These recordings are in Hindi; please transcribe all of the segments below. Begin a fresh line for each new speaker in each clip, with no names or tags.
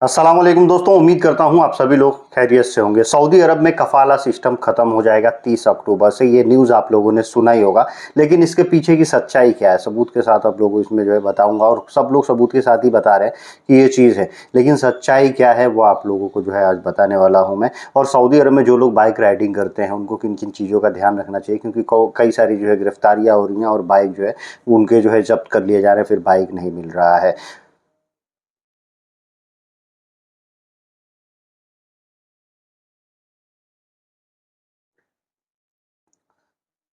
अस्सलाम वालेकुम दोस्तों, उम्मीद करता हूँ आप सभी लोग खैरियत से होंगे। सऊदी अरब में कफ़ाला सिस्टम ख़त्म हो जाएगा 30 अक्टूबर से। ये न्यूज़ आप लोगों ने सुना ही होगा, लेकिन इसके पीछे की सच्चाई क्या है, सबूत के साथ आप लोगों को इसमें जो है बताऊंगा। और सब लोग सबूत के साथ ही बता रहे हैं कि ये चीज़ है, लेकिन सच्चाई क्या है वो आप लोगों को जो है आज बताने वाला हूँ मैं। और सऊदी अरब में जो लोग बाइक राइडिंग करते हैं उनको किन किन चीज़ों का ध्यान रखना चाहिए, क्योंकि कई सारी जो है गिरफ्तारियाँ हो रही हैं और बाइक जो है उनके जो है जब्त कर लिए जा रहे हैं, फिर बाइक नहीं मिल रहा है।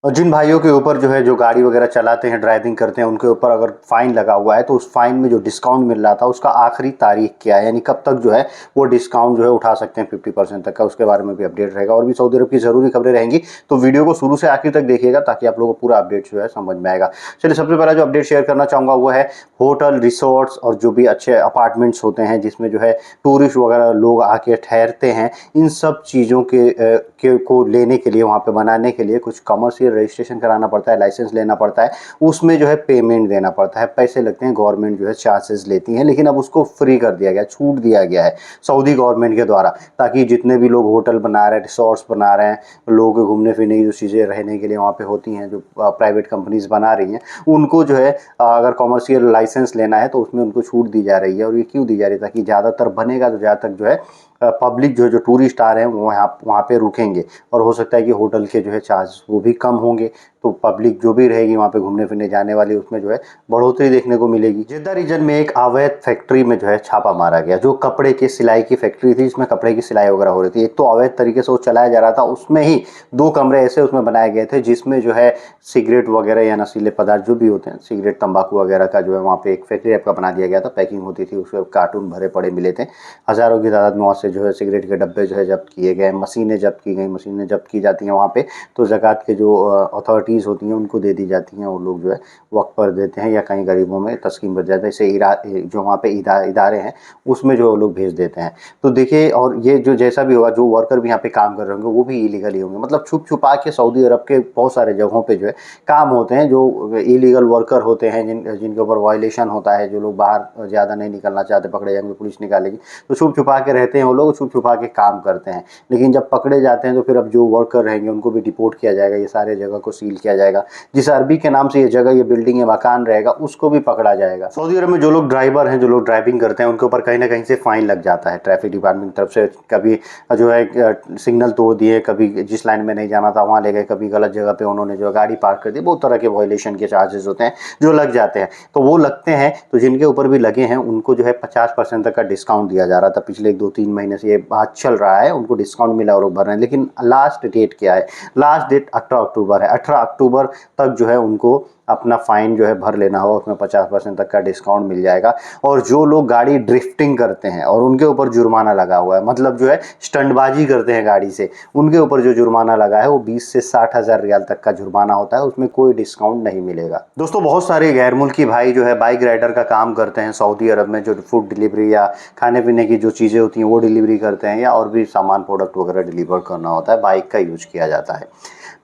और जिन भाइयों के ऊपर जो है जो गाड़ी वगैरह चलाते हैं, ड्राइविंग करते हैं, उनके ऊपर अगर फ़ाइन लगा हुआ है तो उस फ़ाइन में जो डिस्काउंट मिल रहा था उसका आखिरी तारीख क्या है, यानी कब तक जो है वो डिस्काउंट जो है उठा सकते हैं 50% तक का, उसके बारे में भी अपडेट रहेगा। और भी सऊदी अरब की ज़रूरी खबरें रहेंगी, तो वीडियो को शुरू से आखिर तक देखिएगा ताकि आप लोगों को पूरा अपडेट जो है समझ में आएगा। चलिए, सबसे पहला जो अपडेट शेयर करना चाहूँगा वो है होटल, रिसोर्ट्स और जो भी अच्छे अपार्टमेंट्स होते हैं जिसमें जो है टूरिस्ट वगैरह लोग आके ठहरते हैं, इन सब चीज़ों को लेने के लिए, वहाँ पे बनाने के लिए कुछ कमर्शियल रजिस्ट्रेशन कराना पड़ता है, लाइसेंस लेना पड़ता है, उसमें जो है पेमेंट देना पड़ता है, पैसे लगते हैं, गवर्नमेंट जो है चार्जेस लेती है। लेकिन अब उसको फ्री कर दिया गया, छूट दिया गया है सऊदी गवर्नमेंट के द्वारा, ताकि जितने भी लोग होटल बना रहे हैं, रिसोर्ट्स बना रहे हैं, लोगों के घूमने फिरने की जो चीज़ें रहने के लिए वहाँ पे होती हैं, जो प्राइवेट कंपनीज बना रही हैं, उनको जो है अगर कमर्शियल लाइसेंस लेना है तो उसमें उनको छूट दी जा रही है। और ये क्यों दी जा रही है? ताकि ज़्यादातर बनेगा तो ज़्यादातर जो है पब्लिक जो जो टूरिस्ट आ रहे हैं वो यहाँ वहाँ पे रुकेंगे, और हो सकता है कि होटल के जो है चार्ज वो भी कम होंगे, तो पब्लिक जो भी रहेगी वहाँ पे घूमने फिरने जाने वाली उसमें जो है बढ़ोतरी देखने को मिलेगी। जिद्दा रीजन में एक अवैध फैक्ट्री में जो है छापा मारा गया, जो कपड़े की सिलाई की फैक्ट्री थी, जिसमें कपड़े की सिलाई वगैरह हो रही थी। एक तो अवैध तरीके से वो चलाया जा रहा था, उसमें ही 2 कमरे ऐसे उसमें बनाए गए थे जिसमें जो है सिगरेट वगैरह या नशीले पदार्थ जो भी होते हैं, सिगरेट तंबाकू वगैरह का जो है वहाँ पे एक फैक्ट्री टाइप का बना दिया गया था। पैकिंग होती थी, उसके कार्टून भरे पड़े मिले थे। हज़ारों की तादाद में वहाँ से जो है सिगरेट के डब्बे जो है जब्त किए गए, मशीनें जब्त की गई, मशीनें जब्त की जाती हैं वहाँ पे, तो ज़कात के जो अथॉरिटीज़ होती हैं उनको दे दी जाती हैं, वो लोग जो है वक्त पर देते हैं या कहीं गरीबों में तस्कीम बच जाता है। इससे जो वहाँ पे इदारे हैं उसमें जो लोग भेज देते हैं। तो देखिए, और ये जो जैसा भी होगा, जो वर्कर भी यहाँ पे काम कर रहे होंगे वो भी इलीगल ही होंगे। मतलब छुप छुपा के सऊदी अरब के बहुत सारे जगहों पे जो है काम होते हैं, जो इलीगल वर्कर होते हैं, जिनके ऊपर वायलेशन होता है, जो लोग बाहर ज़्यादा नहीं निकलना चाहते, पकड़े जाएंगे, पुलिस निकालेगी, तो छुप छुपा के रहते हैं वो लोग, छुप छुपा के काम करते हैं। लेकिन जब पकड़े जाते हैं तो फिर अब जो वर्कर रहेंगे उनको भी डिपोर्ट किया जाएगा, ये सारे जगह को सील किया जाएगा। जिस अरबी के नाम से ये जगह, ये बिल्डिंग, ये मकान रहेगा, उसको भी पकड़ा जाएगा। सऊदी अरब में जो लोग ड्राइवर हैं, जो लोग ड्राइविंग करते हैं, उनके ऊपर कहीं ना कहीं से फाइन लग जाता है ट्रैफिक डिपार्टमेंट की तरफ से। कभी जो है सिग्नल तोड़ दिए, कभी जिस लाइन में नहीं जाना था वहाँ ले गए, कभी गलत जगह पे उन्होंने जो गाड़ी पार्क कर दी, बहुत तरह के वायलेशन के चार्जेस होते हैं जो लग जाते हैं। तो वो लगते हैं, तो जिनके ऊपर भी लगे हैं उनको जो है 50% तक का डिस्काउंट दिया जा रहा था। पिछले 2-3 महीने से ये बात चल रहा है, उनको डिस्काउंट मिला और वो भर रहे हैं। लेकिन लास्ट डेट क्या है? लास्ट डेट 18 अक्टूबर है। 18 अक्टूबर तक जो है उनको अपना फ़ाइन जो है भर लेना होगा, उसमें 50% तक का डिस्काउंट मिल जाएगा। और जो लोग गाड़ी ड्रिफ्टिंग करते हैं और उनके ऊपर जुर्माना लगा हुआ है, मतलब जो है स्टंटबाजी करते हैं गाड़ी से, उनके ऊपर जो जुर्माना लगा है वो 20 से 60 हज़ार रियाल तक का जुर्माना होता है, उसमें कोई डिस्काउंट नहीं मिलेगा। दोस्तों, बहुत सारे गैर मुल्की भाई जो है बाइक राइडर का काम करते हैं सऊदी अरब में, जो फूड डिलीवरी या खाने पीने की जो चीज़ें होती हैं वो डिलीवरी करते हैं, या और भी सामान प्रोडक्ट वगैरह डिलीवर करना होता है, बाइक का यूज किया जाता है।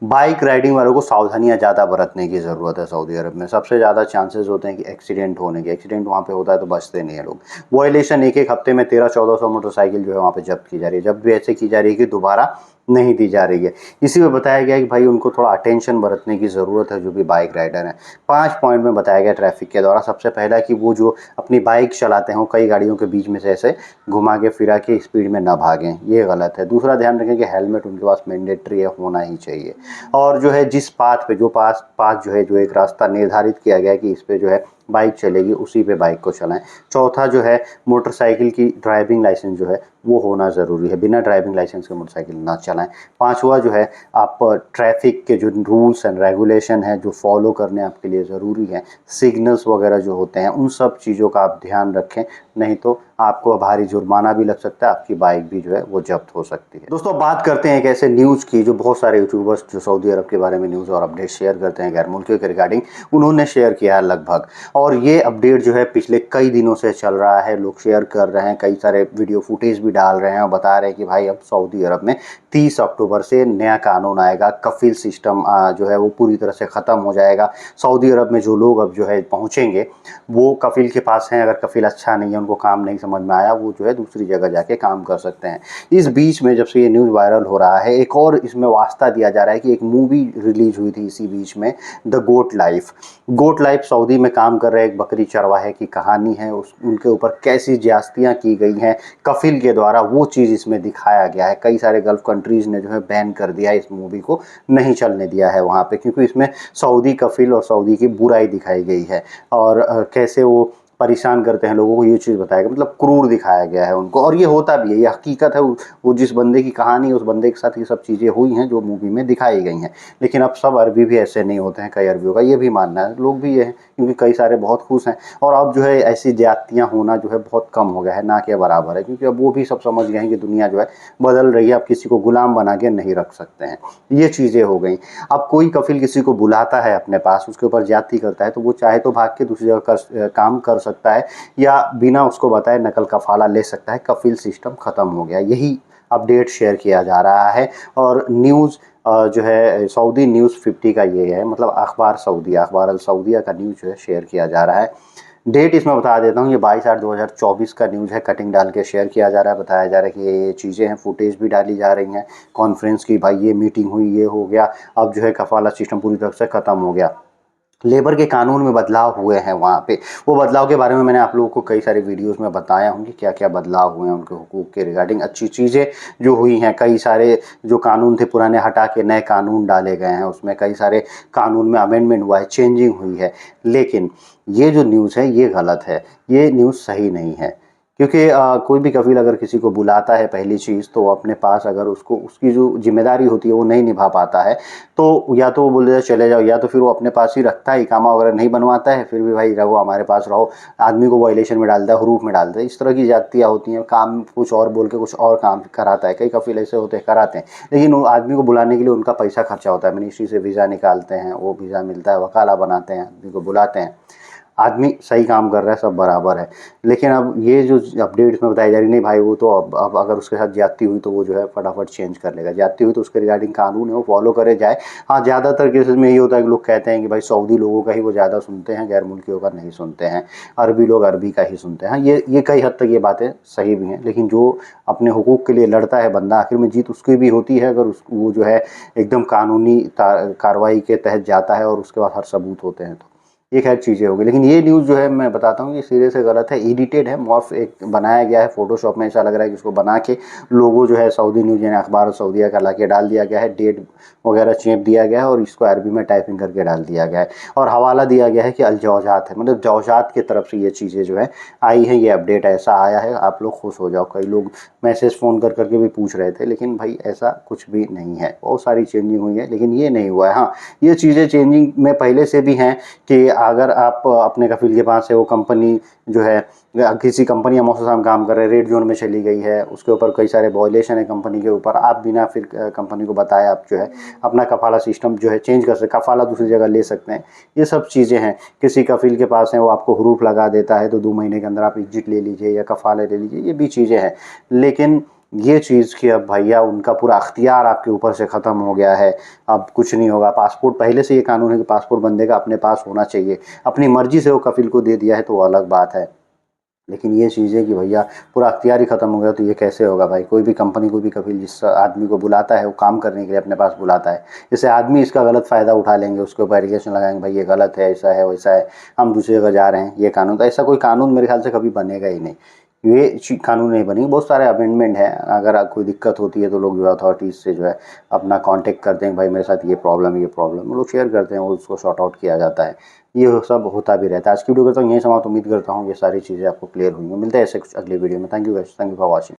बाइक राइडिंग वालों को सावधानियां ज़्यादा बरतने की ज़रूरत है। सऊदी अरब में सबसे ज़्यादा चांसेस होते हैं कि एक्सीडेंट होने के। एक्सीडेंट वहाँ पे होता है तो बचते नहीं है लोग। वॉयलेशन एक एक हफ्ते में 1300-1400 मोटरसाइकिल जो है वहाँ पे जब्त की जा रही है। जब भी ऐसे की जा रही है कि दोबारा नहीं दी जा रही है। इसी में बताया गया है कि भाई उनको थोड़ा अटेंशन बरतने की ज़रूरत है, जो भी बाइक राइडर हैं। 5 पॉइंट में बताया गया ट्रैफिक के द्वारा। सबसे पहला कि वो जो अपनी बाइक चलाते हैं वो कई गाड़ियों के बीच में से ऐसे घुमा के फिरा के स्पीड में ना भागें, ये गलत है। दूसरा, ध्यान रखें कि हेलमेट उनके पास मैंडेटरी है, होना ही चाहिए। और जो है जिस पाथ पे, जो पाथ जो है, जो एक रास्ता निर्धारित किया गया है कि इस पे जो है बाइक चलेगी, उसी पे बाइक को चलाएं। चौथा जो है, मोटरसाइकिल की ड्राइविंग लाइसेंस जो है वो होना ज़रूरी है, बिना ड्राइविंग लाइसेंस के मोटरसाइकिल ना चलाएं। पांचवा जो है, आप ट्रैफिक के जो रूल्स एंड रेगुलेशन है जो फॉलो करने आपके लिए ज़रूरी है, सिग्नल्स वगैरह जो होते हैं, उन सब चीज़ों का आप ध्यान रखें, नहीं तो आपको भारी जुर्माना भी लग सकता है, आपकी बाइक भी जो है वो जब्त हो सकती है। दोस्तों, बात करते हैं एक ऐसे न्यूज़ की जो बहुत सारे यूट्यूबर्स जो सऊदी अरब के बारे में न्यूज़ और अपडेट शेयर करते हैं गैर मुल्कियों के रिगार्डिंग, उन्होंने शेयर किया है लगभग। और ये अपडेट जो है पिछले कई दिनों से चल रहा है, लोग शेयर कर रहे हैं, कई सारे वीडियो फुटेज भी डाल रहे हैं और बता रहे हैं कि भाई अब सऊदी अरब में 30 अक्टूबर से नया कानून आएगा, कफील सिस्टम जो है वो पूरी तरह से ख़त्म हो जाएगा। सऊदी अरब में जो लोग अब जो है पहुँचेंगे वो कफील के पास हैं, अगर कफील अच्छा नहीं है, उनको काम नहीं समझ में आया, वो जो है दूसरी जगह जाके काम कर सकते हैं। इस बीच में जब से ये न्यूज़ वायरल हो रहा है, एक और इसमें वास्ता दिया जा रहा है कि एक मूवी रिलीज हुई थी इसी बीच में, the goat life. Goat life Saudi में काम कर रहे एक बकरी चरवाहे की कहानी है, उस उनके ऊपर कैसी ज्यादतियाँ की गई हैं कफील के द्वारा, वो चीज़ इसमें दिखाया गया है। कई सारे गल्फ़ कंट्रीज़ ने जो है बैन कर दिया है इस मूवी को, नहीं चलने दिया है वहाँ पे, क्योंकि इसमें सऊदी कफील और सऊदी की बुराई दिखाई गई है और कैसे वो परेशान करते हैं लोगों को, ये चीज़ बताया गया, मतलब क्रूर दिखाया गया है उनको। और ये होता भी है, ये हकीकत है, वो जिस बंदे की कहानी है उस बंदे के साथ ये सब चीज़ें हुई हैं जो मूवी में दिखाई गई हैं। लेकिन अब सब अरबी भी ऐसे नहीं होते हैं, कई अरबियों का ये भी मानना है, लोग भी ये हैं, क्योंकि कई सारे बहुत खुश हैं। और अब जो है ऐसी ज्यादतियाँ होना जो है बहुत कम हो गया है, ना के बराबर है, क्योंकि अब वो भी सब समझ गए हैं कि दुनिया जो है बदल रही है, अब किसी को गुलाम बना के नहीं रख सकते हैं, ये चीज़ें हो गई। अब कोई कफील किसी को बुलाता है अपने पास, उसके ऊपर ज्यादती करता है, तो वो चाहे तो भाग के दूसरी जगह काम कर सकता है या बिना उसको बताए नकल कफाला ले सकता है। कफील सिस्टम ख़त्म हो गया, यही अपडेट शेयर किया जा रहा है। और न्यूज़ जो है सऊदी न्यूज़ 50 का ये है, मतलब अखबार सऊदिया, अखबार अल सऊदिया का न्यूज़ जो है शेयर किया जा रहा है। डेट इसमें बता देता हूँ, ये 22/8/2024 का न्यूज़ है, कटिंग डाल के शेयर किया जा रहा है, बताया जा रहा है कि ये चीज़ें हैं, फुटेज भी डाली जा रही हैं कॉन्फ्रेंस की, भाई ये मीटिंग हुई, ये हो गया, अब जो है कफाला सिस्टम पूरी तरह से ख़त्म हो गया। लेबर के कानून में बदलाव हुए हैं वहाँ पे, वो बदलाव के बारे में मैंने आप लोगों को कई सारे वीडियोस में बताया हूँ कि क्या-क्या बदलाव हुए हैं उनके हुकूक के रिगार्डिंग, अच्छी चीज़ें जो हुई हैं। कई सारे जो कानून थे पुराने हटा के नए कानून डाले गए हैं, उसमें कई सारे कानून में अमेंडमेंट हुआ है, चेंजिंग हुई है। लेकिन ये जो न्यूज़ है ये गलत है, ये न्यूज़ सही नहीं है, क्योंकि कोई भी कफ़ील अगर किसी को बुलाता है, पहली चीज़ तो अपने पास अगर उसको उसकी जो ज़िम्मेदारी होती है वो नहीं निभा पाता है, तो या तो वो बोल देता है चले जाओ, या तो फिर वो अपने पास ही रखता है, इकामा वगैरह नहीं बनवाता है, फिर भी भाई रहो हमारे पास रहो, आदमी को वायलेशन में डालता है, हुरूफ में डालता है। इस तरह की ज़्यादतियाँ होती हैं, काम कुछ और बोल के कुछ और काम कराता है। कई कफ़ील ऐसे होते हैं कराते हैं, लेकिन वो आदमी को बुलाने के लिए उनका पैसा खर्चा होता है, मिनिस्ट्री से वीज़ा निकालते हैं, वो वीज़ा मिलता है, वकाला बनाते हैं, आदमी को बुलाते हैं। आदमी सही काम कर रहा है, सब बराबर है। लेकिन अब ये जो अपडेट इसमें बताई जा रही, नहीं भाई वो तो अब अगर उसके साथ ज्यादती हुई तो वो जो है फटाफट चेंज कर लेगा, ज्यादती हुई तो उसके रिगार्डिंग कानून है वो फॉलो करे जाए। हाँ, ज़्यादातर केसेस में ये होता है कि लोग कहते हैं कि भाई सऊदी लोगों का ही वो ज़्यादा सुनते हैं, गैर मुल्कियों का नहीं सुनते हैं, अरबी लोग अरबी का ही सुनते हैं। हाँ, ये कई हद तक ये बातें सही भी हैं, लेकिन जो अपने हुकूक के लिए लड़ता है बंदा, आखिर में जीत उसकी भी होती है, अगर उस वो जो है एकदम कानूनी कार्रवाई के तहत जाता है और उसके बाद हर सबूत होते हैं, तो ये खैर चीज़ें हो गई। लेकिन ये न्यूज़ जो है मैं बताता हूँ, ये सिरे से गलत है, एडिटेड है, मॉर्फ एक बनाया गया है फ़ोटोशॉप में, ऐसा लग रहा है कि उसको बना के लोगो जो है सऊदी न्यूज़ यानी अखबार सऊदिया का ला के डाल दिया गया है, डेट वगैरह चेप दिया गया है और इसको अरबी में टाइपिंग करके डाल दिया गया है, और हवाला दिया गया है कि अल जौजात है, मतलब जौजात की तरफ से ये चीज़ें जो है आई हैं, ये अपडेट ऐसा आया है, आप लोग खुश हो जाओ। कई लोग मैसेज फ़ोन कर करके भी पूछ रहे थे, लेकिन भाई ऐसा कुछ भी नहीं है, बहुत सारी चेंजिंग हुई है, लेकिन ये नहीं हुआ है। हाँ, ये चीज़ें चेंजिंग में पहले से भी हैं कि अगर आप अपने कफील के पास है, वो कंपनी जो है किसी कंपनी या मौसम में काम कर रहे हैं, रेड जोन में चली गई है, उसके ऊपर कई सारे वॉयलेशन है कंपनी के ऊपर, आप बिना फिर कंपनी को बताए आप जो है अपना कफाला सिस्टम जो है चेंज कर सकते, कफाला दूसरी जगह ले सकते हैं। ये सब चीज़ें हैं। किसी कफील के पास है, वो आपको हुरूफ लगा देता है तो 2 महीने के अंदर आप एग्जिट ले लीजिए या कफाला ले लीजिए, ये भी चीज़ें हैं। लेकिन ये चीज़ कि अब भैया उनका पूरा अख्तियार आपके ऊपर से ख़त्म हो गया है, अब कुछ नहीं होगा। पासपोर्ट पहले से ये कानून है कि पासपोर्ट बंदे का अपने पास होना चाहिए, अपनी मर्ज़ी से वो कफ़ील को दे दिया है तो वो अलग बात है। लेकिन ये चीज़ें कि भैया पूरा अख्तियार ही ख़त्म हो गया, तो ये कैसे होगा भाई? कोई भी कंपनी, कोई भी कफ़ील जिस आदमी को बुलाता है वो काम करने के लिए अपने पास बुलाता है, जैसे आदमी इसका गलत फ़ायदा उठा लेंगे, उसके ऊपर एलिगेशन लगाएंगे भाई ये गलत है, ऐसा है वैसा है, हम दूसरी जगह जा रहे हैं, ये कानून, तो ऐसा कोई कानून मेरे ख्याल से कभी बनेगा ही नहीं। ये कानून नहीं बनेंगे। बहुत सारे अमेंडमेंट हैं, अगर कोई दिक्कत होती है तो लोग जो अथॉरिटीज़ से जो है अपना कांटेक्ट करते हैं, भाई मेरे साथ ये प्रॉब्लम वो लोग शेयर करते हैं, वो उसको सॉर्ट आउट किया जाता है। ये सब होता भी रहता है। आज की वीडियो करता हूँ यही समाप्त, उम्मीद करता हूँ ये सारी चीज़ें आपको क्लियर हुई हैं। मिलते हैं ऐसे कुछ अगली वीडियो में। Thank you guys, thank you for watching.